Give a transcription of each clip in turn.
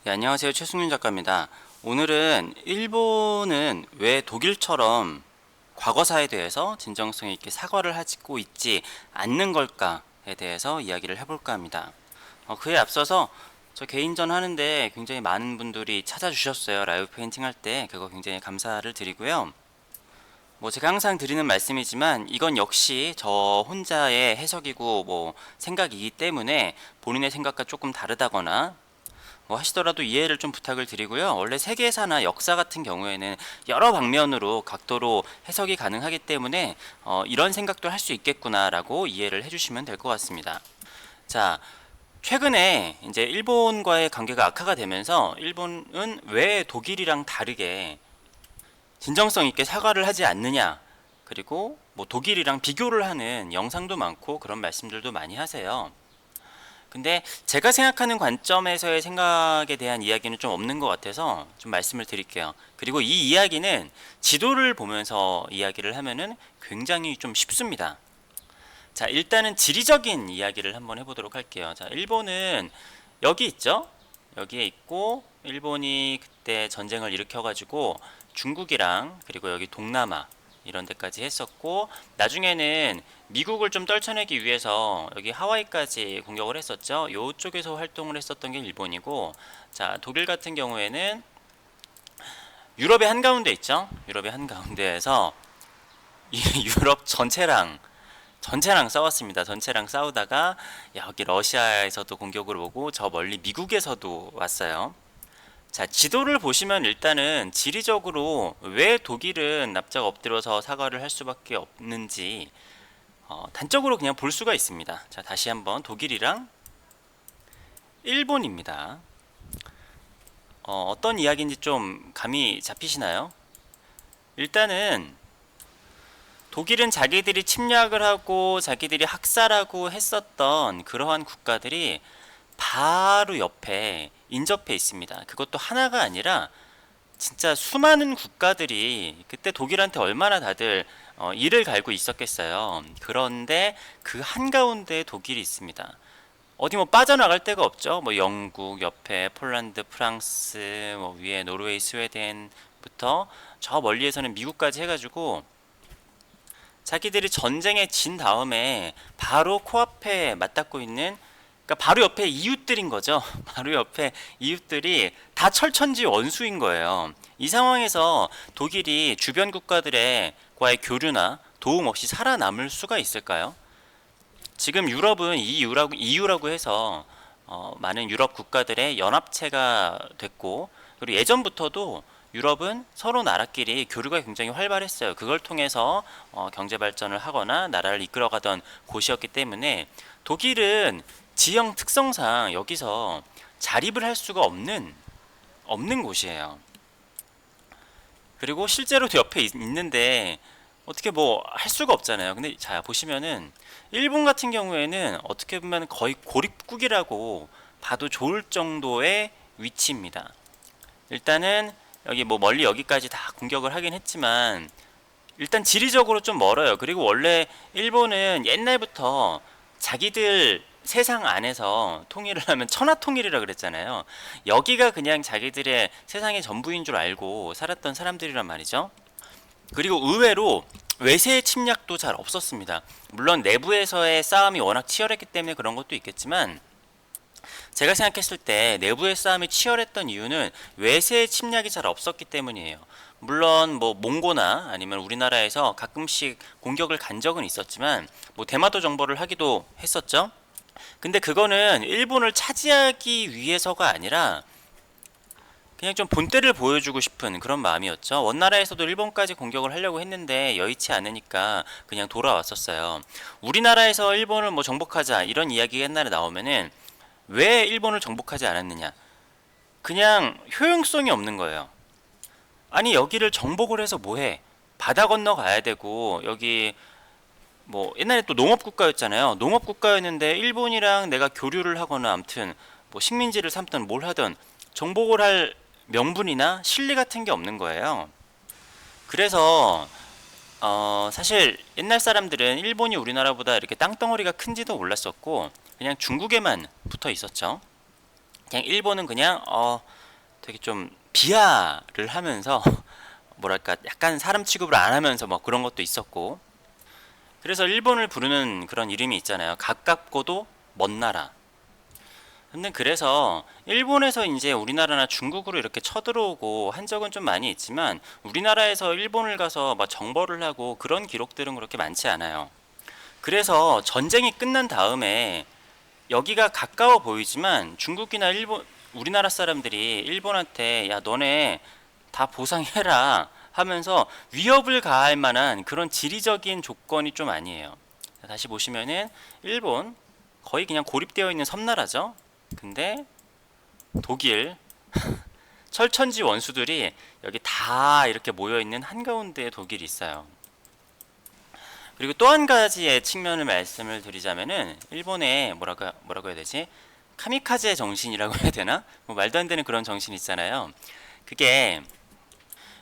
네, 안녕하세요. 최승윤 작가입니다. 오늘은 일본은 왜 독일처럼 과거사에 대해서 진정성 있게 사과를 하고 있지 않는 걸까에 대해서 이야기를 해볼까 합니다. 그에 앞서서 저 개인전 하는데 굉장히 많은 분들이 찾아주셨어요. 라이브 페인팅 할 때 그거 굉장히 감사를 드리고요. 제가 항상 드리는 말씀이지만 이건 역시 저 혼자의 해석이고 생각이기 때문에 본인의 생각과 조금 다르다거나 하시더라도 이해를 좀 부탁을 드리고요. 원래 세계사나 역사 같은 경우에는 여러 방면으로 각도로 해석이 가능하기 때문에 이런 생각도 할 수 있겠구나라고 이해를 해주시면 될 것 같습니다. 자, 최근에 이제 일본과의 관계가 악화가 되면서 일본은 왜 독일이랑 다르게 진정성 있게 사과를 하지 않느냐, 그리고 독일이랑 비교를 하는 영상도 많고 그런 말씀들도 많이 하세요. 근데 제가 생각하는 관점에서의 생각에 대한 이야기는 좀 없는 것 같아서 좀 말씀을 드릴게요. 그리고 이 이야기는 지도를 보면서 이야기를 하면은 굉장히 좀 쉽습니다. 자, 일단은 지리적인 이야기를 한번 해보도록 할게요. 자, 일본은 여기 있죠? 여기에 있고, 일본이 그때 전쟁을 일으켜가지고 중국이랑 그리고 여기 동남아 이런 데까지 했었고, 나중에는 미국을 좀 떨쳐내기 위해서 여기 하와이까지 공격을 했었죠. 요쪽에서 활동을 했었던 게 일본이고, 자, 독일 같은 경우에는 유럽의 한가운데 있죠. 유럽의 한가운데에서 이 유럽 전체랑 싸웠습니다. 전체랑 싸우다가 여기 러시아에서도 공격을 오고 저 멀리 미국에서도 왔어요. 자, 지도를 보시면 일단은 지리적으로 왜 독일은 납작 엎드려서 사과를 할 수밖에 없는지 단적으로 그냥 볼 수가 있습니다. 자, 다시 한번 독일이랑 일본입니다. 어떤 이야기인지 좀 감이 잡히시나요? 일단은 독일은 자기들이 침략을 하고 자기들이 학살하고 했었던 그러한 국가들이 바로 옆에 인접해 있습니다. 그것도 하나가 아니라 진짜 수많은 국가들이 그때 독일한테 얼마나 다들 이를 갈고 있었겠어요. 그런데 그 한가운데에 독일이 있습니다. 어디 빠져나갈 데가 없죠. 영국 옆에 폴란드, 프랑스, 위에 노르웨이, 스웨덴부터 저 멀리에서는 미국까지 해가지고 자기들이 전쟁에 진 다음에 바로 코앞에 맞닿고 있는, 그러니까 바로 옆에 이웃들인 거죠. 바로 옆에 이웃들이 다 철천지 원수인 거예요. 이 상황에서 독일이 주변 국가들과의 교류나 도움 없이 살아남을 수가 있을까요? 지금 유럽은 EU라고 해서 많은 유럽 국가들의 연합체가 됐고, 그리고 예전부터도 유럽은 서로 나라끼리 교류가 굉장히 활발했어요. 그걸 통해서 경제 발전을 하거나 나라를 이끌어가던 곳이었기 때문에 독일은 지형 특성상 여기서 자립을 할 수가 없는 곳이에요. 그리고 실제로도 옆에 있는데 어떻게 할 수가 없잖아요. 근데 자, 보시면은 일본 같은 경우에는 어떻게 보면 거의 고립국이라고 봐도 좋을 정도의 위치입니다. 일단은 여기 멀리 여기까지 다 공격을 하긴 했지만 일단 지리적으로 좀 멀어요. 그리고 원래 일본은 옛날부터 자기들 세상 안에서 통일을 하면 천하통일이라 그랬잖아요. 여기가 그냥 자기들의 세상의 전부인 줄 알고 살았던 사람들이란 말이죠. 그리고 의외로 외세의 침략도 잘 없었습니다. 물론 내부에서의 싸움이 워낙 치열했기 때문에 그런 것도 있겠지만, 제가 생각했을 때 내부의 싸움이 치열했던 이유는 외세의 침략이 잘 없었기 때문이에요. 물론 몽고나 아니면 우리나라에서 가끔씩 공격을 간 적은 있었지만 대마도 정벌을 하기도 했었죠. 근데 그거는 일본을 차지하기 위해서가 아니라 그냥 좀 본때를 보여주고 싶은 그런 마음이었죠. 원나라에서도 일본까지 공격을 하려고 했는데 여의치 않으니까 그냥 돌아왔었어요. 우리나라에서 일본을 정복하자 이런 이야기가 옛날에 나오면은 왜 일본을 정복하지 않았느냐? 그냥 효용성이 없는 거예요. 아니, 여기를 정복을 해서 뭐해? 바다 건너 가야 되고, 여기 옛날에 또 농업국가였잖아요. 농업국가였는데 일본이랑 내가 교류를 하거나 아무튼 식민지를 삼든 뭘 하든 정복을 할 명분이나 실리 같은 게 없는 거예요. 그래서 사실 옛날 사람들은 일본이 우리나라보다 이렇게 땅덩어리가 큰지도 몰랐었고 그냥 중국에만 붙어 있었죠. 그냥 일본은 그냥 되게 좀 비하를 하면서 뭐랄까 약간 사람 취급을 안 하면서 뭐 그런 것도 있었고, 그래서 일본을 부르는 그런 이름이 있잖아요. 가깝고도 먼 나라. 근데 그래서 일본에서 이제 우리나라나 중국으로 이렇게 쳐들어오고 한 적은 좀 많이 있지만, 우리나라에서 일본을 가서 막 정벌을 하고 그런 기록들은 그렇게 많지 않아요. 그래서 전쟁이 끝난 다음에 여기가 가까워 보이지만 중국이나 일본, 우리나라 사람들이 일본한테 야 너네 다 보상해라 하면서 위협을 가할 만한 그런 지리적인 조건이 좀 아니에요. 다시 보시면은 일본 거의 그냥 고립되어 있는 섬나라죠. 근데 독일 철천지 원수들이 여기 다 이렇게 모여 있는 한가운데에 독일이 있어요. 그리고 또 한 가지의 측면을 말씀을 드리자면은 일본의 뭐라고 해야 되지? 카미카제 정신이라고 해야 되나? 뭐 말도 안 되는 그런 정신 있잖아요. 그게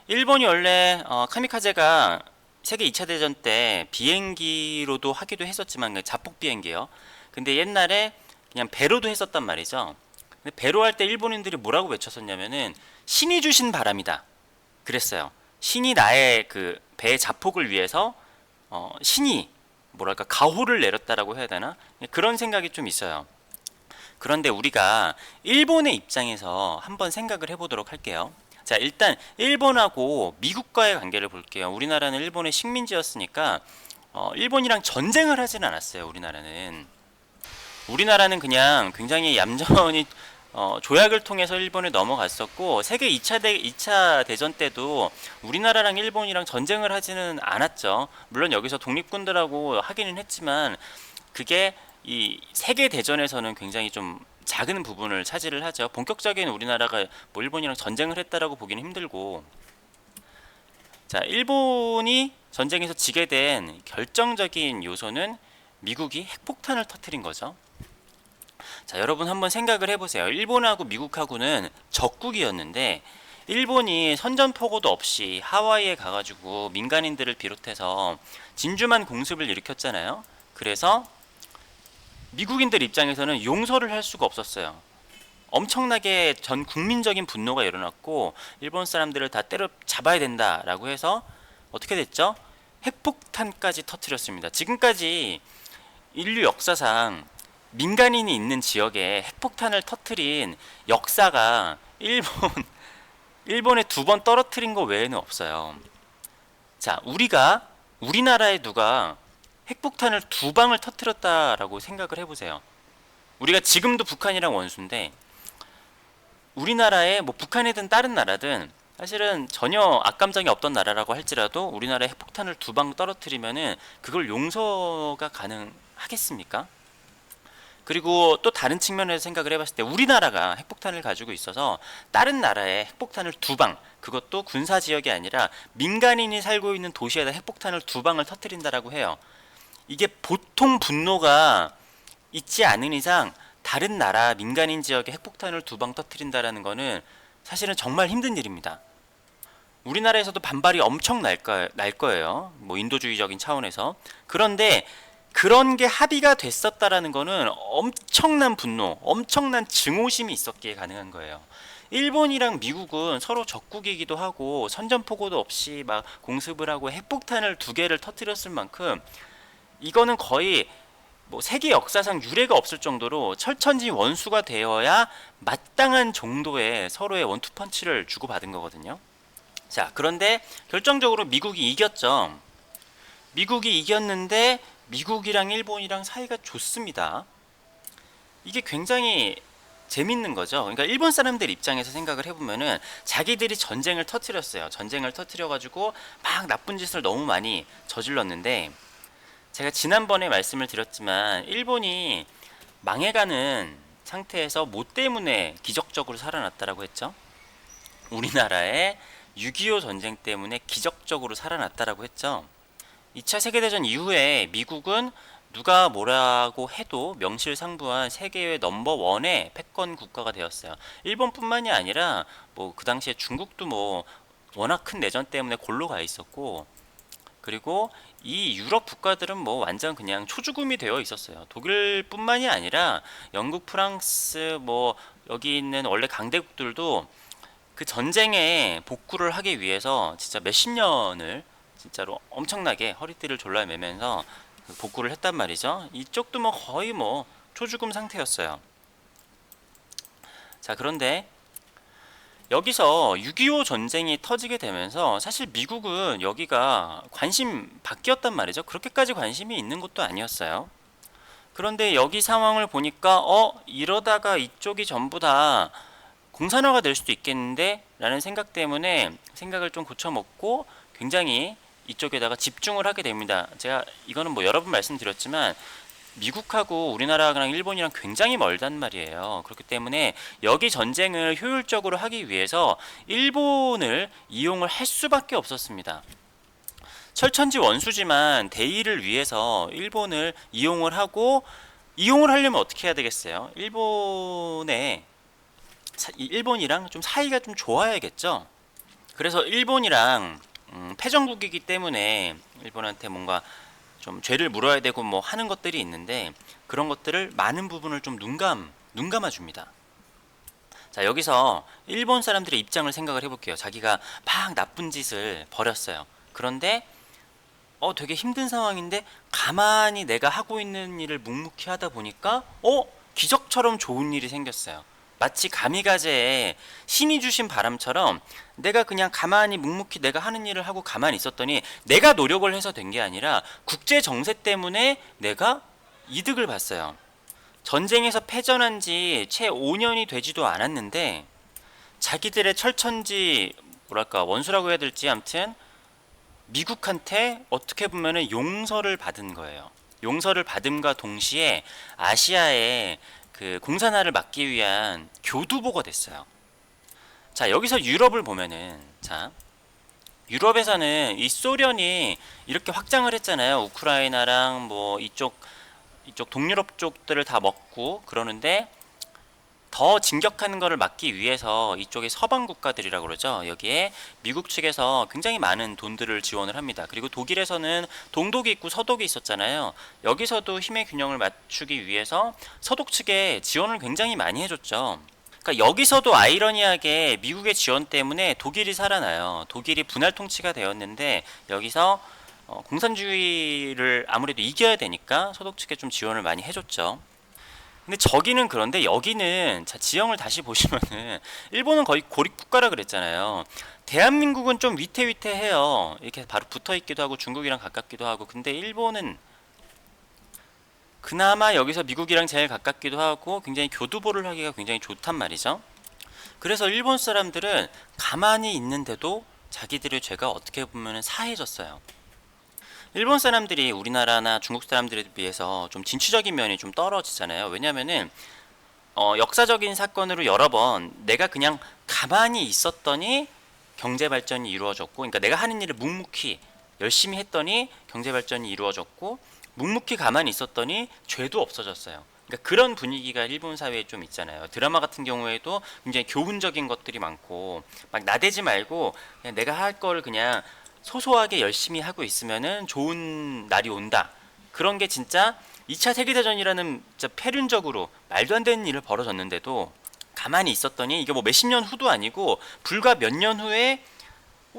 일본이 원래 카미카제가 세계 2차 대전 때 비행기로도 하기도 했었지만, 그 자폭 비행기요. 근데 옛날에 그냥 배로도 했었단 말이죠. 근데 배로 할 때 일본인들이 뭐라고 외쳤었냐면은 신이 주신 바람이다. 그랬어요. 신이 나의 그 배의 자폭을 위해서 신이 뭐랄까 가호를 내렸다라고 해야 되나? 그런 생각이 좀 있어요. 그런데 우리가 일본의 입장에서 한번 생각을 해보도록 할게요. 자, 일단 일본하고 미국과의 관계를 볼게요. 우리나라는 일본의 식민지였으니까 일본이랑 전쟁을 하진 않았어요. 우리나라는 그냥 굉장히 얌전히 조약을 통해서 일본에 넘어갔었고, 세계 2차 대전 때도 우리나라랑 일본이랑 전쟁을 하지는 않았죠. 물론 여기서 독립군들하고 하기는 했지만 그게 이 세계 대전에서는 굉장히 좀 작은 부분을 차지를 하죠. 본격적인 우리나라가 뭐 일본이랑 전쟁을 했다라고 보기는 힘들고. 자, 일본이 전쟁에서 지게 된 결정적인 요소는 미국이 핵폭탄을 터뜨린 거죠. 자, 여러분 한번 생각을 해보세요. 일본하고 미국하고는 적국이었는데 일본이 선전포고도 없이 하와이에 가가지고 민간인들을 비롯해서 진주만 공습을 일으켰잖아요. 그래서 미국인들 입장에서는 용서를 할 수가 없었어요. 엄청나게 전 국민적인 분노가 일어났고 일본 사람들을 다 때려 잡아야 된다라고 해서 어떻게 됐죠? 핵폭탄까지 터뜨렸습니다. 지금까지 인류 역사상 민간인이 있는 지역에 핵폭탄을 터뜨린 역사가 일본에 두 번 떨어뜨린 거 외에는 없어요. 자, 우리나라에 누가 핵폭탄을 두 방을 터뜨렸다라고 생각을 해보세요. 우리가 지금도 북한이랑 원수인데 우리나라에 뭐 북한이든 다른 나라든 사실은 전혀 악감정이 없던 나라라고 할지라도 우리나라에 핵폭탄을 두 방 떨어뜨리면은 그걸 용서가 가능하겠습니까? 그리고 또 다른 측면에서 생각을 해봤을 때 우리나라가 핵폭탄을 가지고 있어서 다른 나라에 핵폭탄을 두 방, 그것도 군사 지역이 아니라 민간인이 살고 있는 도시에다 핵폭탄을 두 방을 터뜨린다라고 해요. 이게 보통 분노가 있지 않은 이상 다른 나라 민간인 지역에 핵폭탄을 두 방 터뜨린다라는 거는 사실은 정말 힘든 일입니다. 우리나라에서도 반발이 엄청 날 거예요. 뭐 인도주의적인 차원에서. 그런데 그런 게 합의가 됐었다라는 거는 엄청난 분노, 엄청난 증오심이 있었기에 가능한 거예요. 일본이랑 미국은 서로 적국이기도 하고 선전포고도 없이 막 공습을 하고 핵폭탄을 두 개를 터뜨렸을 만큼 이거는 거의 뭐 세계 역사상 유례가 없을 정도로 철천지 원수가 되어야 마땅한 정도의 서로의 원투펀치를 주고받은 거거든요. 자, 그런데 결정적으로 미국이 이겼죠. 미국이 이겼는데 미국이랑 일본이랑 사이가 좋습니다. 이게 굉장히 재밌는 거죠. 그러니까 일본 사람들 입장에서 생각을 해보면은 자기들이 전쟁을 터뜨렸어요. 전쟁을 터뜨려가지고 막 나쁜 짓을 너무 많이 저질렀는데, 제가 지난번에 말씀을 드렸지만 일본이 망해가는 상태에서 뭐 때문에 기적적으로 살아났다라고 했죠? 우리나라의 6.25 전쟁 때문에 기적적으로 살아났다라고 했죠. 2차 세계대전 이후에 미국은 누가 뭐라고 해도 명실상부한 세계의 넘버원의 패권 국가가 되었어요. 일본뿐만이 아니라 뭐 그 당시에 중국도 뭐 워낙 큰 내전 때문에 골로 가 있었고, 그리고 이 유럽 국가들은 뭐 완전 그냥 초죽음이 되어 있었어요. 독일뿐만이 아니라 영국, 프랑스, 뭐 여기 있는 원래 강대국들도 그 전쟁에 복구를 하기 위해서 진짜 몇십 년을 진짜로 엄청나게 허리띠를 졸라매면서 그 복구를 했단 말이죠. 이쪽도 뭐 거의 뭐 초죽음 상태였어요. 자, 그런데 여기서 6.25 전쟁이 터지게 되면서 사실 미국은 여기가 관심 밖이었단 말이죠. 그렇게까지 관심이 있는 것도 아니었어요. 그런데 여기 상황을 보니까 이러다가 이쪽이 전부 다 공산화가 될 수도 있겠는데 라는 생각 때문에 생각을 좀 고쳐먹고 굉장히 이쪽에다가 집중을 하게 됩니다. 제가 이거는 뭐 여러 번 말씀드렸지만 미국하고 우리나라랑 일본이랑 굉장히 멀단 말이에요. 그렇기 때문에 여기 전쟁을 효율적으로 하기 위해서 일본을 이용을 할 수밖에 없었습니다. 철천지 원수지만 대의를 위해서 일본을 이용을 하고, 이용을 하려면 어떻게 해야 되겠어요? 일본이랑 좀 사이가 좀 좋아야겠죠. 그래서 일본이랑 패전국이기 때문에 일본한테 뭔가 좀 죄를 물어야 되고 뭐 하는 것들이 있는데, 그런 것들을 많은 부분을 좀 눈감아 줍니다. 자, 여기서 일본 사람들의 입장을 생각을 해볼게요. 자기가 막 나쁜 짓을 벌였어요. 그런데 되게 힘든 상황인데 가만히 내가 하고 있는 일을 묵묵히 하다 보니까 기적처럼 좋은 일이 생겼어요. 마치 가미가제에 신이 주신 바람처럼 내가 그냥 가만히 묵묵히 내가 하는 일을 하고 가만히 있었더니 내가 노력을 해서 된 게 아니라 국제 정세 때문에 내가 이득을 봤어요. 전쟁에서 패전한 지 채 5년이 되지도 않았는데 자기들의 철천지 뭐랄까 원수라고 해야 될지 아무튼 미국한테 어떻게 보면은 용서를 받은 거예요. 용서를 받음과 동시에 아시아에 그 공산화를 막기 위한 교두보가 됐어요. 자, 여기서 유럽을 보면은, 자, 유럽에서는 이 소련이 이렇게 확장을 했잖아요. 우크라이나랑 뭐 이쪽 동유럽 쪽들을 다 먹고 그러는데, 더 진격하는 것을 막기 위해서 이쪽에 서방 국가들이라고 그러죠. 여기에 미국 측에서 굉장히 많은 돈들을 지원을 합니다. 그리고 독일에서는 동독이 있고 서독이 있었잖아요. 여기서도 힘의 균형을 맞추기 위해서 서독 측에 지원을 굉장히 많이 해줬죠. 그러니까 여기서도 아이러니하게 미국의 지원 때문에 독일이 살아나요. 독일이 분할 통치가 되었는데 여기서 공산주의를 아무래도 이겨야 되니까 서독 측에 좀 지원을 많이 해줬죠. 근데 저기는, 그런데 여기는, 자, 지형을 다시 보시면은 일본은 거의 고립국가라 그랬잖아요. 대한민국은 좀 위태위태해요. 이렇게 바로 붙어있기도 하고 중국이랑 가깝기도 하고. 근데 일본은 그나마 여기서 미국이랑 제일 가깝기도 하고 굉장히 교두보를 하기가 굉장히 좋단 말이죠. 그래서 일본 사람들은 가만히 있는데도 자기들의 죄가 어떻게 보면 사해졌어요. 일본 사람들이 우리나라나 중국 사람들에 비해서 좀 진취적인 면이 좀 떨어지잖아요. 왜냐면은 역사적인 사건으로 여러 번 내가 그냥 가만히 있었더니 경제 발전이 이루어졌고, 그러니까 내가 하는 일을 묵묵히 열심히 했더니 경제 발전이 이루어졌고, 묵묵히 가만히 있었더니 죄도 없어졌어요. 그러니까 그런 분위기가 일본 사회에 좀 있잖아요. 드라마 같은 경우에도 굉장히 교훈적인 것들이 많고, 막 나대지 말고 그냥 내가 할 거를 그냥 소소하게 열심히 하고 있으면은 좋은 날이 온다. 그런 게 진짜 2차 세계대전이라는 진짜 폐륜적으로 말도 안 되는 일을 벌어졌는데도 가만히 있었더니 이게 뭐 몇십 년 후도 아니고 불과 몇 년 후에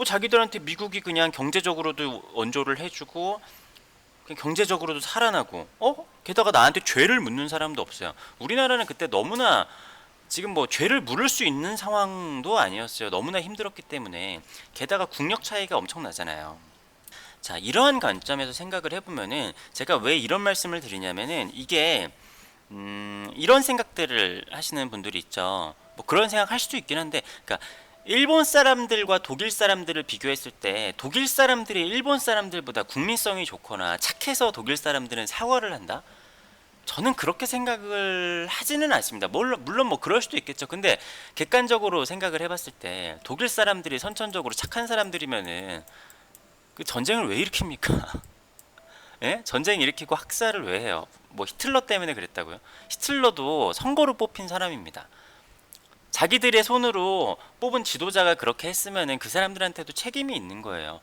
자기들한테 미국이 그냥 경제적으로도 원조를 해주고 그냥 경제적으로도 살아나고 게다가 나한테 죄를 묻는 사람도 없어요. 우리나라는 그때 너무나 지금 뭐 죄를 물을 수 있는 상황도 아니었어요. 너무나 힘들었기 때문에. 게다가 국력 차이가 엄청나잖아요. 자, 이러한 관점에서 생각을 해보면은 제가 왜 이런 말씀을 드리냐면은 이게 이런 생각들을 하시는 분들이 있죠. 뭐 그런 생각 할 수도 있긴 한데, 그러니까 일본 사람들과 독일 사람들을 비교했을 때 독일 사람들이 일본 사람들보다 국민성이 좋거나 착해서 독일 사람들은 사과를 한다? 저는 그렇게 생각을 하지는 않습니다. 물론 뭐 그럴 수도 있겠죠. 근데 객관적으로 생각을 해봤을 때 독일 사람들이 선천적으로 착한 사람들이면은 그 전쟁을 왜 일으킵니까? 예? 전쟁 일으키고 학살을 왜 해요? 뭐 히틀러 때문에 그랬다고요? 히틀러도 선거로 뽑힌 사람입니다. 자기들의 손으로 뽑은 지도자가 그렇게 했으면은 그 사람들한테도 책임이 있는 거예요.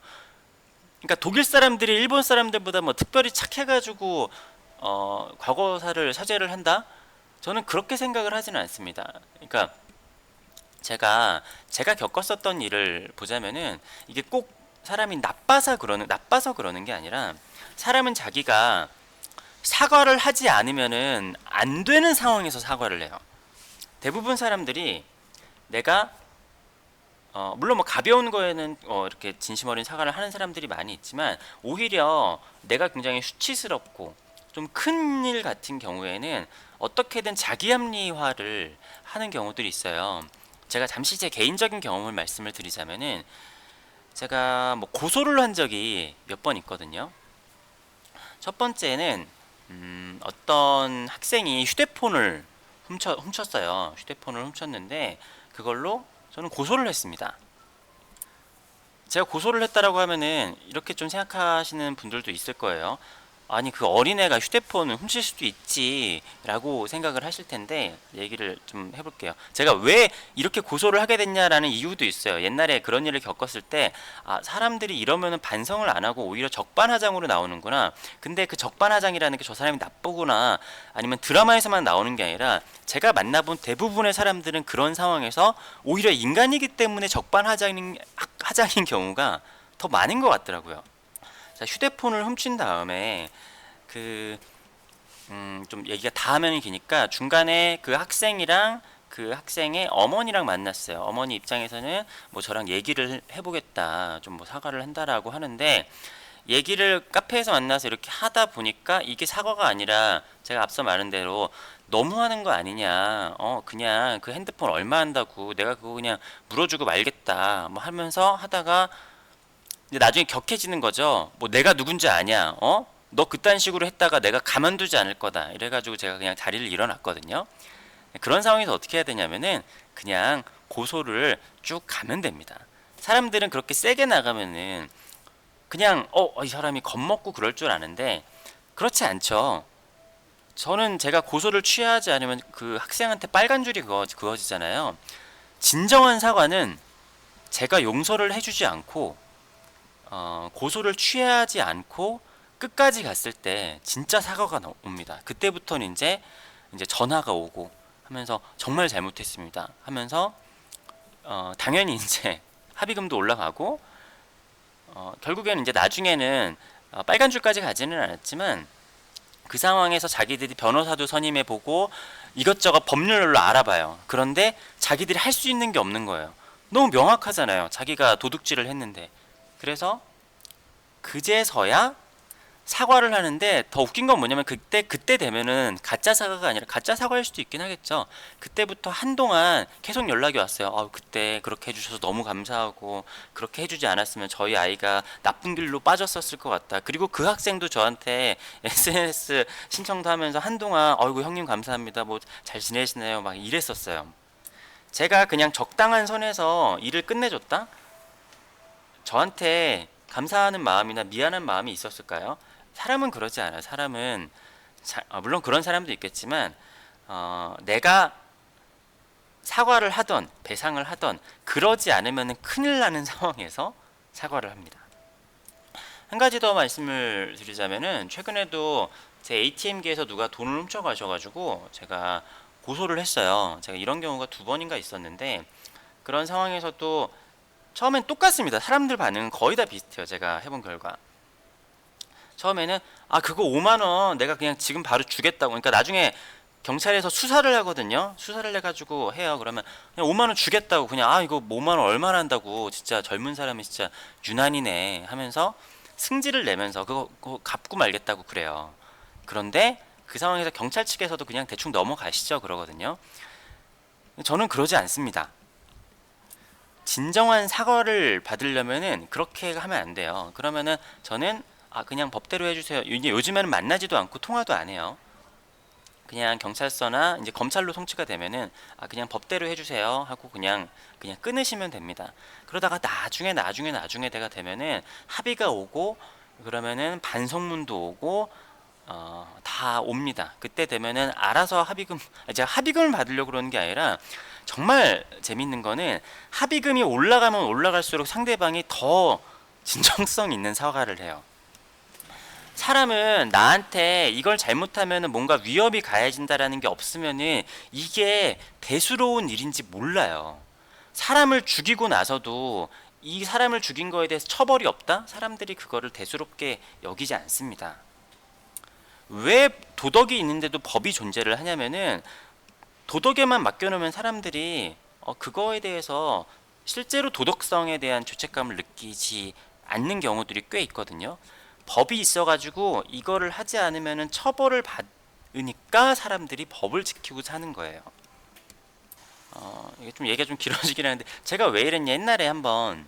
그러니까 독일 사람들이 일본 사람들보다 뭐 특별히 착해가지고 과거사를 사죄를 한다? 저는 그렇게 생각을 하지는 않습니다. 그러니까 제가 겪었었던 일을 보자면은 이게 꼭 사람이 나빠서 그러는 게 아니라 사람은 자기가 사과를 하지 않으면은 안 되는 상황에서 사과를 해요. 대부분 사람들이 내가 물론 뭐 가벼운 거에는 이렇게 진심 어린 사과를 하는 사람들이 많이 있지만 오히려 내가 굉장히 수치스럽고 좀 큰 일 같은 경우에는 어떻게든 자기 합리화를 하는 경우들이 있어요. 제가 잠시 제 개인적인 경험을 말씀을 드리자면은 제가 뭐 고소를 한 적이 몇 번 있거든요. 첫 번째는 어떤 학생이 휴대폰을 훔쳤어요. 휴대폰을 훔쳤는데 그걸로 저는 고소를 했습니다. 제가 고소를 했다라고 하면은 이렇게 좀 생각하시는 분들도 있을 거예요. 아니 그 어린애가 휴대폰을 훔칠 수도 있지 라고 생각을 하실 텐데 얘기를 좀 해볼게요. 제가 왜 이렇게 고소를 하게 됐냐라는 이유도 있어요. 옛날에 그런 일을 겪었을 때 사람들이 이러면은 반성을 안 하고 오히려 적반하장으로 나오는구나. 근데 그 적반하장이라는 게 저 사람이 나쁘구나 아니면 드라마에서만 나오는 게 아니라 제가 만나본 대부분의 사람들은 그런 상황에서 오히려 인간이기 때문에 적반하장인 경우가 더 많은 것 같더라고요. 자, 휴대폰을 훔친 다음에 그 좀 얘기가 다 하면 기니까 중간에 그 학생이랑 그 학생의 어머니랑 만났어요. 어머니 입장에서는 뭐 저랑 얘기를 해보겠다, 좀 뭐 사과를 한다라고 하는데 얘기를 카페에서 만나서 이렇게 하다 보니까 이게 사과가 아니라 제가 앞서 말한 대로 너무하는 거 아니냐, 그냥 그 핸드폰 얼마 한다고 내가 그거 그냥 물어주고 말겠다 뭐 하면서 하다가 이제 나중에 격해지는 거죠. 뭐 내가 누군지 아냐? 너 그딴 식으로 했다가 내가 가만두지 않을 거다. 이래가지고 제가 그냥 자리를 일어났거든요. 그런 상황에서 어떻게 해야 되냐면은 그냥 고소를 쭉 가면 됩니다. 사람들은 그렇게 세게 나가면은 그냥 이 사람이 겁먹고 그럴 줄 아는데 그렇지 않죠. 저는 제가 고소를 취하지 않으면 그 학생한테 빨간 줄이 그어지잖아요. 진정한 사과는 제가 용서를 해주지 않고 고소를 취하지 않고 끝까지 갔을 때 진짜 사과가 옵니다. 그때부터는 이제 전화가 오고 하면서 정말 잘못했습니다 하면서 당연히 이제 합의금도 올라가고 결국에는 이제 나중에는 빨간 줄까지 가지는 않았지만 그 상황에서 자기들이 변호사도 선임해 보고 이것저것 법률로 알아봐요. 그런데 자기들이 할 수 있는 게 없는 거예요. 너무 명확하잖아요. 자기가 도둑질을 했는데. 그래서 그제서야 사과를 하는데 더 웃긴 건 뭐냐면 그때 되면은 가짜 사과가 아니라 가짜 사과일 수도 있긴 하겠죠. 그때부터 한동안 계속 연락이 왔어요. 그때 그렇게 해주셔서 너무 감사하고 그렇게 해주지 않았으면 저희 아이가 나쁜 길로 빠졌었을 것 같다. 그리고 그 학생도 저한테 SNS 신청도 하면서 한동안 어이구 형님 감사합니다. 뭐 잘 지내시나요? 막 이랬었어요. 제가 그냥 적당한 선에서 일을 끝내줬다? 저한테 감사하는 마음이나 미안한 마음이 있었을까요? 사람은 그러지 않아요. 사람은 물론 그런 사람도 있겠지만 내가 사과를 하던 배상을 하던 그러지 않으면 큰일 나는 상황에서 사과를 합니다. 한 가지 더 말씀을 드리자면은 최근에도 제 ATM기에서 누가 돈을 훔쳐 가셔가지고 제가 고소를 했어요. 제가 이런 경우가 2번인가 있었는데 그런 상황에서도 처음엔 똑같습니다. 사람들 반응은 거의 다 비슷해요. 제가 해본 결과. 처음에는 그거 5만원 내가 그냥 지금 바로 주겠다고. 그러니까 나중에 경찰에서 수사를 하거든요. 수사를 해가지고 해요. 그러면 그냥 5만원 주겠다고 그냥 이거 5만원 얼마나 한다고 진짜 젊은 사람이 진짜 유난이네 하면서 승질을 내면서 그거 갚고 말겠다고 그래요. 그런데 그 상황에서 경찰 측에서도 그냥 대충 넘어가시죠 그러거든요. 저는 그러지 않습니다. 진정한 사과를 받으려면은 그렇게 하면 안 돼요. 그러면은 저는 그냥 법대로 해주세요. 이제 요즘에는 만나지도 않고 통화도 안 해요. 그냥 경찰서나 이제 검찰로 송치가 되면은 그냥 법대로 해주세요 하고 그냥 끊으시면 됩니다. 그러다가 나중에 때가 되면은 합의가 오고 그러면은 반성문도 오고 다 옵니다. 그때 되면은 알아서 제가 합의금을 받으려고 그러는 게 아니라 정말 재밌는 거는 합의금이 올라가면 올라갈수록 상대방이 더 진정성 있는 사과를 해요. 사람은 나한테 이걸 잘못하면 뭔가 위협이 가해진다라는 게 없으면은 이게 대수로운 일인지 몰라요. 사람을 죽이고 나서도 이 사람을 죽인 거에 대해서 처벌이 없다? 사람들이 그거를 대수롭게 여기지 않습니다. 왜 도덕이 있는데도 법이 존재를 하냐면은 도덕에만 맡겨놓으면 사람들이 그거에 대해서 실제로 도덕성에 대한 죄책감을 느끼지 않는 경우들이 꽤 있거든요. 법이 있어가지고 이거를 하지 않으면 처벌을 받으니까 사람들이 법을 지키고 사는 거예요. 이게 좀 얘기가 좀 길어지긴 하는데 제가 왜 이랬냐, 옛날에 한번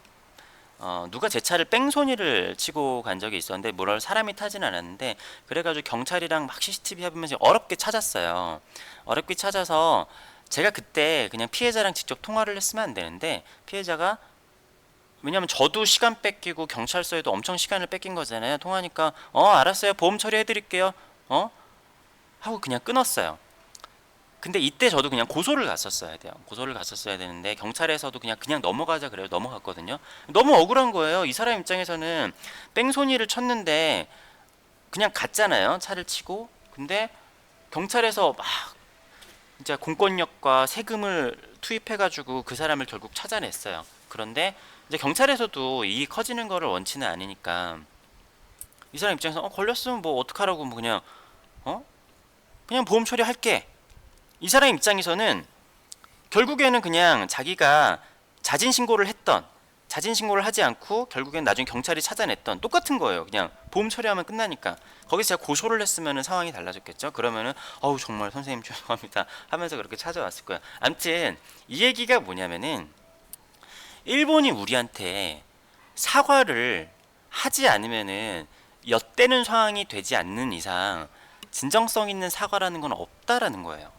누가 제 차를 뺑소니를 치고 간 적이 있었는데 뭐랄 사람이 타진 않았는데, 그래가지고 경찰이랑 막 CCTV 해보면서 어렵게 찾았어요. 어렵게 찾아서 제가 그때 그냥 피해자랑 직접 통화를 했으면 안 되는데, 피해자가, 왜냐면 저도 시간 뺏기고 경찰서에도 엄청 시간을 뺏긴 거잖아요. 통화하니까 알았어요, 보험 처리해드릴게요 하고 그냥 끊었어요. 근데 이때 저도 그냥 고소를 갔었어야 돼요. 고소를 갔었어야 되는데 경찰에서도 그냥 넘어가자 그래요. 넘어갔거든요. 너무 억울한 거예요. 이 사람 입장에서는 뺑소니를 쳤는데 그냥 갔잖아요. 차를 치고. 근데 경찰에서 막 진짜 공권력과 세금을 투입해가지고 그 사람을 결국 찾아냈어요. 그런데 이제 경찰에서도 이익 커지는 거를 원치는 않으니까 이 사람 입장에서 걸렸으면 뭐 어떡하라고, 뭐 그냥 어 그냥 보험 처리할게. 이 사람 입장에서는 결국에는 그냥 자기가 자진 신고를 했던, 자진 신고를 하지 않고 결국엔 나중에 경찰이 찾아냈던 똑같은 거예요. 그냥 보험 처리하면 끝나니까. 거기서 제가 고소를 했으면 상황이 달라졌겠죠. 그러면은 어우 정말 선생님 죄송합니다 하면서 그렇게 찾아왔을 거야. 암튼 이 얘기가 뭐냐면은, 일본이 우리한테 사과를 하지 않으면은 엿대는 상황이 되지 않는 이상 진정성 있는 사과라는 건 없다라는 거예요.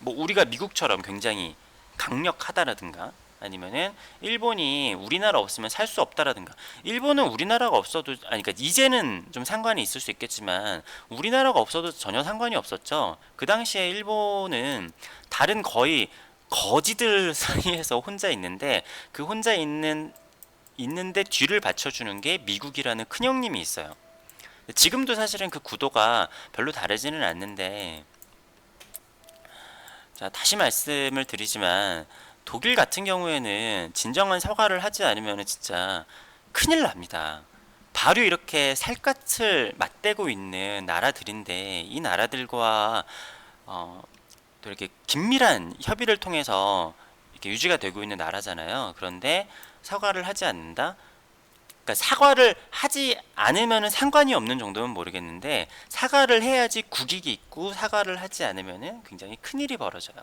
뭐 우리가 미국처럼 굉장히 강력하다라든가, 아니면은 일본이 우리나라 없으면 살 수 없다라든가. 일본은 우리나라가 없어도, 아니 그러니까 이제는 좀 상관이 있을 수 있겠지만 우리나라가 없어도 전혀 상관이 없었죠. 그 당시에 일본은 다른 거의 거지들 사이에서 혼자 있는데, 그 혼자 있는데 뒤를 받쳐주는 게 미국이라는 큰형님이 있어요. 지금도 사실은 그 구도가 별로 다르지는 않는데, 자, 다시 말씀을 드리지만 독일 같은 경우에는 진정한 사과를 하지 않으면 진짜 큰일 납니다. 바로 이렇게 살갗을 맞대고 있는 나라들인데, 이 나라들과 또 이렇게 긴밀한 협의를 통해서 이렇게 유지가 되고 있는 나라잖아요. 그런데 사과를 하지 않는다? 그러니까 사과를 하지 않으면 상관이 없는 정도면 모르겠는데, 사과를 해야지 국익이 있고 사과를 하지 않으면 굉장히 큰일이 벌어져요.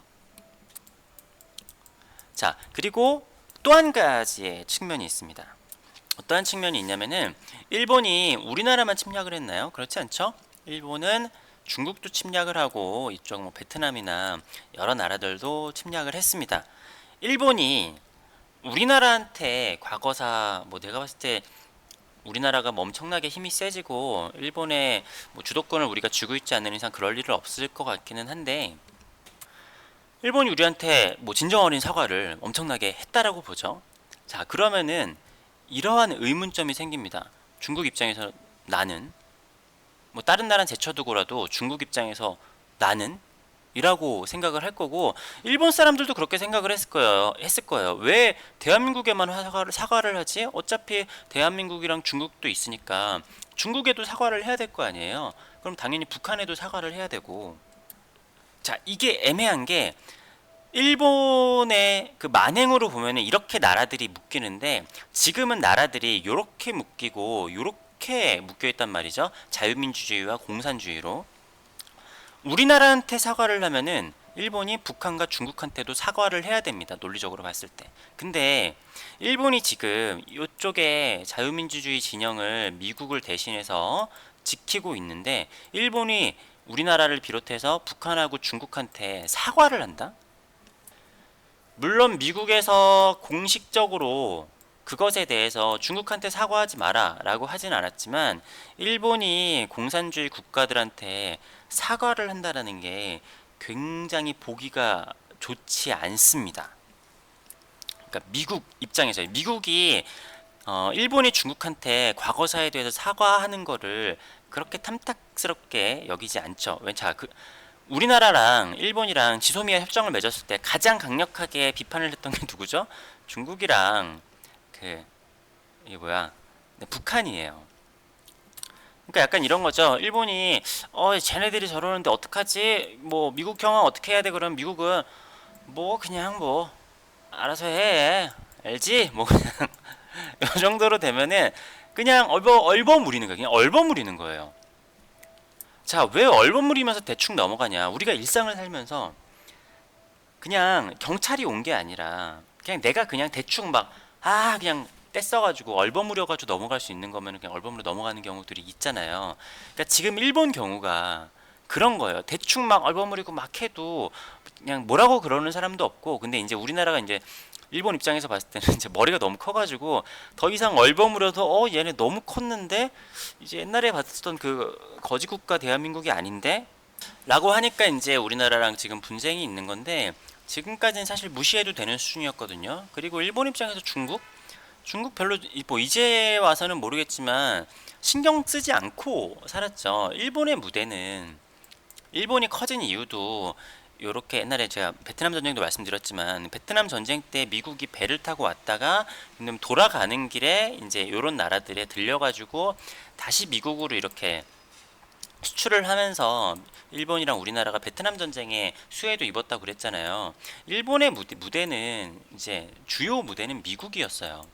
자, 그리고 또 한 가지의 측면이 있습니다. 어떠한 측면이 있냐면은, 일본이 우리나라만 침략을 했나요? 그렇지 않죠? 일본은 중국도 침략을 하고 이쪽 뭐 베트남이나 여러 나라들도 침략을 했습니다. 일본이 우리나라한테 과거사, 뭐 내가 봤을 때 우리나라가 뭐 엄청나게 힘이 세지고 일본의 뭐 주도권을 우리가 쥐고 있지 않는 이상 그럴 일은 없을 것 같기는 한데, 일본이 우리한테 뭐 진정 어린 사과를 엄청나게 했다라고 보죠. 자, 그러면은 이러한 의문점이 생깁니다. 중국 입장에서 나는, 뭐 다른 나라는 제쳐두고라도 중국 입장에서 나는 이라고 생각을 할 거고, 일본 사람들도 그렇게 생각을 했을 거예요. 왜 대한민국에만 사과를 하지? 어차피 대한민국이랑 중국도 있으니까 중국에도 사과를 해야 될 거 아니에요. 그럼 당연히 북한에도 사과를 해야 되고. 자, 이게 애매한 게, 일본의 그 만행으로 보면은 이렇게 나라들이 묶이는데, 지금은 나라들이 요렇게 묶이고 요렇게 묶여 있단 말이죠. 자유민주주의와 공산주의로. 우리나라한테 사과를 하면은 일본이 북한과 중국한테도 사과를 해야 됩니다. 논리적으로 봤을 때. 근데 일본이 지금 이쪽에 자유민주주의 진영을, 미국을 대신해서 지키고 있는데, 일본이 우리나라를 비롯해서 북한하고 중국한테 사과를 한다? 물론 미국에서 공식적으로 그것에 대해서 중국한테 사과하지 마라 라고 하진 않았지만, 일본이 공산주의 국가들한테 사과를 한다는 게 굉장히 보기가 좋지 않습니다. 그러니까 미국 입장에서, 미국이 일본이 중국한테 과거사에 대해서 사과하는 거를 그렇게 탐탁스럽게 여기지 않죠. 우리나라랑 일본이랑 지소미아 협정을 맺었을 때 가장 강력하게 비판을 했던 게 누구죠? 중국이랑 그 이게 뭐야? 네, 북한이에요. 그러니까 약간 이런 거죠. 일본이 쟤네들이 저러는데 어떡하지? 뭐 미국 경험 어떻게 해야 돼? 그럼 미국은 뭐 그냥 뭐 알아서 해. 알지? 뭐 그냥 이 정도로 되면은 그냥 얼버무리는 거예요. 그냥 얼버무리는 거예요. 자, 왜 얼버무리면서 대충 넘어가냐? 우리가 일상을 살면서 그냥 경찰이 온 게 아니라 그냥 내가 그냥 대충 그냥 떼써가지고 얼버무려가지고 넘어갈 수 있는 거면 그냥 얼버무려 넘어가는 경우들이 있잖아요. 그러니까 지금 일본 경우가 그런 거예요. 대충 막 얼버무리고 막 해도 그냥 뭐라고 그러는 사람도 없고, 근데 이제 우리나라가 이제 일본 입장에서 봤을 때는 이제 머리가 너무 커가지고 더 이상 얼버무려서 얘네 너무 컸는데 이제 옛날에 봤었던 그 거지 국가 대한민국이 아닌데 라고 하니까 이제 우리나라랑 지금 분쟁이 있는 건데, 지금까지는 사실 무시해도 되는 수준이었거든요. 그리고 일본 입장에서 중국 별로 뭐 이제 와서는 모르겠지만 신경 쓰지 않고 살았죠. 일본이 커진 이유도 요렇게 옛날에 제가 베트남 전쟁도 말씀드렸지만 베트남 전쟁 때 미국이 배를 타고 왔다가 돌아가는 길에 이제 요런 나라들에 들려가지고 다시 미국으로 이렇게 수출을 하면서 일본이랑 우리나라가 베트남 전쟁에 수혜도 입었다고 그랬잖아요. 일본의 무대는 이제 주요 무대는 미국이었어요.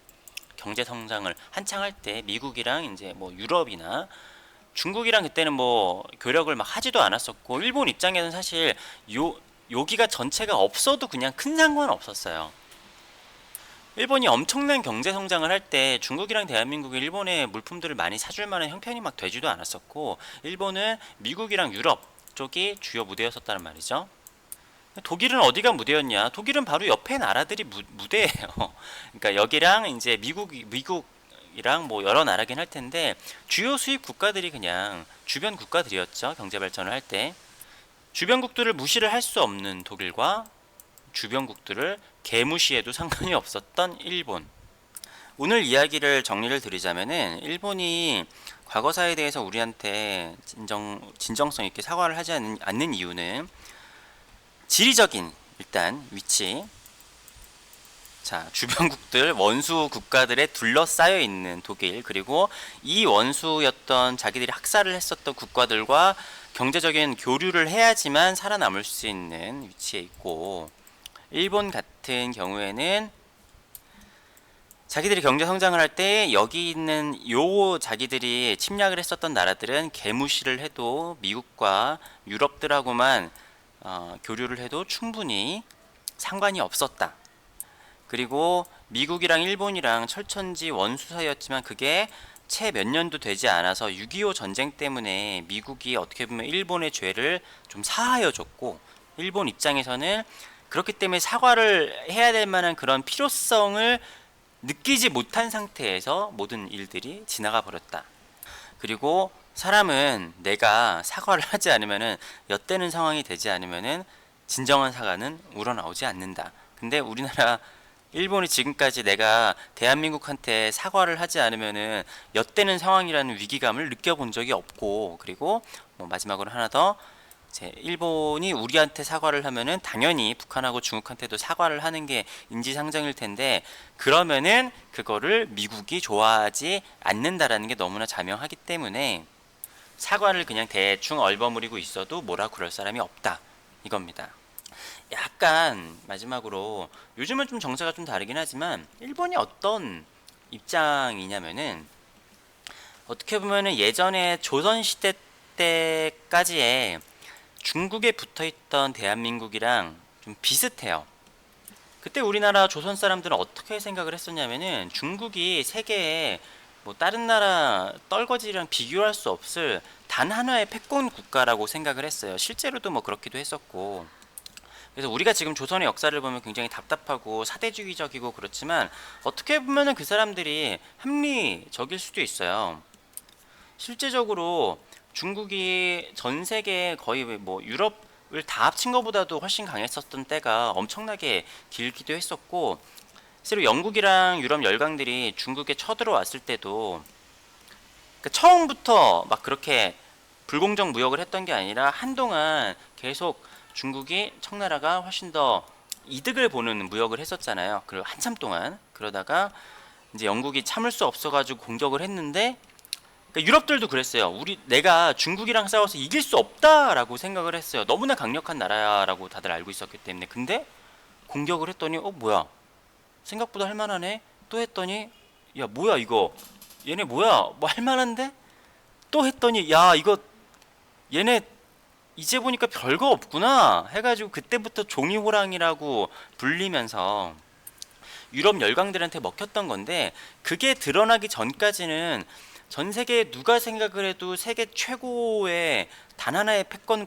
경제 성장을 한창 할 때 미국이랑 이제 뭐 유럽이나 중국이랑 그때는 뭐 교력을 막 하지도 않았었고, 일본 입장에서는 사실 여기가 전체가 없어도 그냥 큰 상관 없었어요. 일본이 엄청난 경제 성장을 할 때 중국이랑 대한민국이 일본의 물품들을 많이 사줄 만한 형편이 막 되지도 않았었고, 일본은 미국이랑 유럽 쪽이 주요 무대였었다는 말이죠. 독일은 어디가 무대였냐? 독일은 바로 옆에 나라들이 무대예요. 그러니까 여기랑 이제 미국이랑 뭐 여러 나라긴 할 텐데 주요 수입 국가들이 그냥 주변 국가들이었죠. 경제 발전을 할 때. 주변국들을 무시를 할 수 없는 독일과 주변국들을 개무시해도 상관이 없었던 일본. 오늘 이야기를 정리를 드리자면은 일본이 과거사에 대해서 우리한테 진정성 있게 사과를 하지 않는 이유는 지리적인 일단 위치, 자 주변국들 원수 국가들에 둘러싸여 있는 독일, 그리고 이 원수였던 자기들이 학살을 했었던 국가들과 경제적인 교류를 해야지만 살아남을 수 있는 위치에 있고, 일본 같은 경우에는 자기들이 경제 성장을 할 때 여기 있는 자기들이 침략을 했었던 나라들은 개무시를 해도 미국과 유럽들하고만 교류를 해도 충분히 상관이 없었다. 그리고 미국이랑 일본이랑 철천지 원수 사이였지만 그게 채 몇 년도 되지 않아서 6.25 전쟁 때문에 미국이 어떻게 보면 일본의 죄를 좀 사하여 줬고, 일본 입장에서는 그렇기 때문에 사과를 해야 될 만한 그런 필요성을 느끼지 못한 상태에서 모든 일들이 지나가 버렸다. 그리고 사람은 내가 사과를 하지 않으면은, 엿대는 상황이 되지 않으면은 진정한 사과는 우러나오지 않는다. 근데 우리나라 일본이 지금까지 내가 대한민국한테 사과를 하지 않으면은 엿대는 상황이라는 위기감을 느껴본 적이 없고, 그리고 뭐 마지막으로 하나 더, 일본이 우리한테 사과를 하면은 당연히 북한하고 중국한테도 사과를 하는 게 인지상정일 텐데, 그러면은 그거를 미국이 좋아하지 않는다라는 게 너무나 자명하기 때문에 사과를 그냥 대충 얼버무리고 있어도 뭐라 그럴 사람이 없다, 이겁니다. 약간 마지막으로, 요즘은 좀 정세가 좀 다르긴 하지만 일본이 어떤 입장이냐면은, 어떻게 보면은 예전에 조선시대 때까지의 중국에 붙어있던 대한민국이랑 좀 비슷해요. 그때 우리나라 조선 사람들은 어떻게 생각을 했었냐면은 중국이 세계에 뭐 다른 나라 떨거지랑 비교할 수 없을 단 하나의 패권 국가라고 생각을 했어요. 실제로도 뭐 그렇기도 했었고. 그래서 우리가 지금 조선의 역사를 보면 굉장히 답답하고 사대주의적이고 그렇지만, 어떻게 보면은 그 사람들이 합리적일 수도 있어요. 실제적으로 중국이 전 세계 거의 뭐 유럽을 다 합친 것보다도 훨씬 강했었던 때가 엄청나게 길기도 했었고, 실제로 영국이랑 유럽 열강들이 중국에 쳐들어왔을 때도 그러니까 처음부터 막 그렇게 불공정 무역을 했던 게 아니라 한동안 계속 중국이 청나라가 훨씬 더 이득을 보는 무역을 했었잖아요. 그리고 한참 동안 그러다가 이제 영국이 참을 수 없어가지고 공격을 했는데, 그러니까 유럽들도 그랬어요. 내가 중국이랑 싸워서 이길 수 없다라고 생각을 했어요. 너무나 강력한 나라라고 다들 알고 있었기 때문에. 근데 공격을 했더니 뭐야, 생각보다 할만하네. 또 했더니 야 뭐야 이거, 얘네 뭐야 뭐 할만한데? 또 했더니 야 이거 얘네 이제 보니까 별거 없구나 해가지고 그때부터 종이호랑이라고 불리면서 유럽 열강들한테 먹혔던 건데, 그게 드러나기 전까지는 전 세계에 누가 생각을 해도 세계 최고의 단 하나의 패권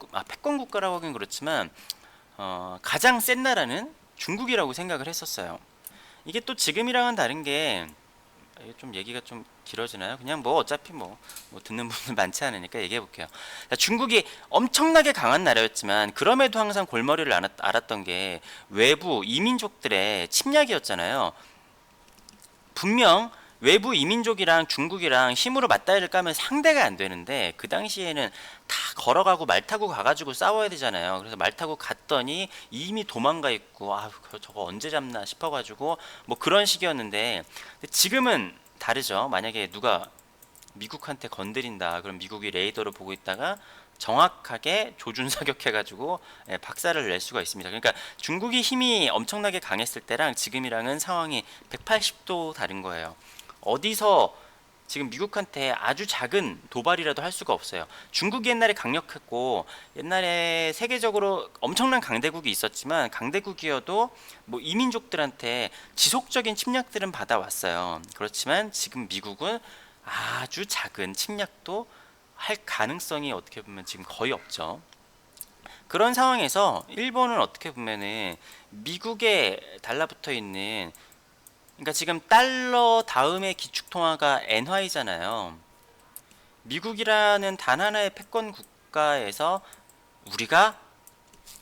국가라고 하긴 그렇지만 가장 센 나라는 중국이라고 생각을 했었어요. 이게 또 지금이랑은 다른 게, 이게 좀 얘기가 좀 길어지나요? 그냥 뭐 어차피 뭐 듣는 분들 많지 않으니까 얘기해 볼게요. 중국이 엄청나게 강한 나라였지만 그럼에도 항상 골머리를 앓았던 게 외부 이민족들의 침략이었잖아요. 분명 외부 이민족이랑 중국이랑 힘으로 맞다이를 까면 상대가 안 되는데, 그 당시에는 다 걸어가고 말 타고 가가지고 싸워야 되잖아요. 그래서 말 타고 갔더니 이미 도망가 있고, 저거 언제 잡나 싶어가지고 뭐 그런 식이었는데, 근데 지금은 다르죠. 만약에 누가 미국한테 건드린다 그럼 미국이 레이더로 보고 있다가 정확하게 조준 사격해가지고 박살을 낼 수가 있습니다. 그러니까 중국이 힘이 엄청나게 강했을 때랑 지금이랑은 상황이 180도 다른 거예요. 어디서 지금 미국한테 아주 작은 도발이라도 할 수가 없어요. 중국이 옛날에 강력했고, 옛날에 세계적으로 엄청난 강대국이 있었지만 강대국이어도 뭐 이민족들한테 지속적인 침략들은 받아왔어요. 그렇지만 지금 미국은 아주 작은 침략도 할 가능성이 어떻게 보면 지금 거의 없죠. 그런 상황에서 일본은 어떻게 보면은 미국에 달라붙어 있는, 그러니까 지금 달러 다음의 기축통화가 엔화이잖아요. 미국이라는 단 하나의 패권 국가에서 우리가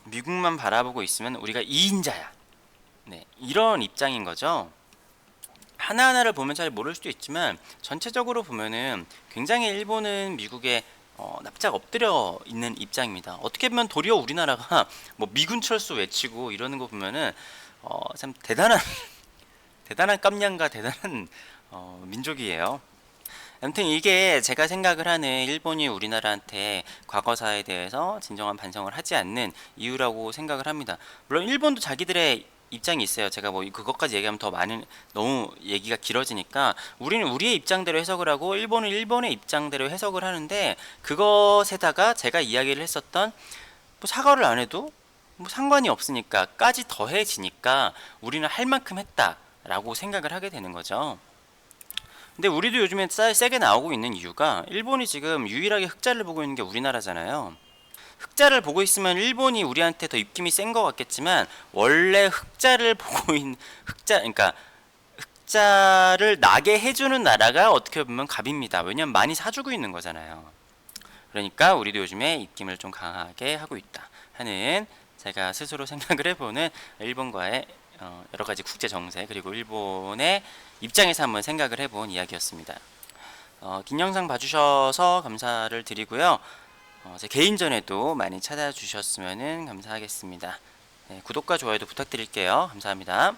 미국만 바라보고 있으면 우리가 2인자야. 네, 이런 입장인 거죠. 하나하나를 보면 잘 모를 수도 있지만 전체적으로 보면은 굉장히 일본은 미국에 납작 엎드려 있는 입장입니다. 어떻게 보면 도리어 우리나라가 뭐 미군 철수 외치고 이러는 거 보면은 참 대단한 깜냥과 대단한 민족이에요. 아무튼 이게 제가 생각을 하는 일본이 우리나라한테 과거사에 대해서 진정한 반성을 하지 않는 이유라고 생각을 합니다. 물론 일본도 자기들의 입장이 있어요. 제가 뭐 그것까지 얘기하면 더 많은, 너무 얘기가 길어지니까 우리는 우리의 입장대로 해석을 하고 일본은 일본의 입장대로 해석을 하는데, 그것에다가 제가 이야기를 했었던 뭐 사과를 안 해도 뭐 상관이 없으니까까지 더해지니까 우리는 할 만큼 했다라고 생각을 하게 되는 거죠. 근데 우리도 요즘에 세게 나오고 있는 이유가, 일본이 지금 유일하게 흑자를 보고 있는 게 우리나라잖아요. 흑자를 보고 있으면 일본이 우리한테 더 입김이 센 것 같겠지만, 원래 흑자를 보고 있는 그러니까 흑자를 나게 해주는 나라가 어떻게 보면 갑입니다. 왜냐면 많이 사주고 있는 거잖아요. 그러니까 우리도 요즘에 입김을 좀 강하게 하고 있다 하는, 제가 스스로 생각을 해보는 일본과의 여러 가지 국제 정세, 그리고 일본의 입장에서 한번 생각을 해본 이야기였습니다. 긴 영상 봐주셔서 감사를 드리고요. 제 개인전에도 많이 찾아주셨으면 감사하겠습니다. 네, 구독과 좋아요도 부탁드릴게요. 감사합니다.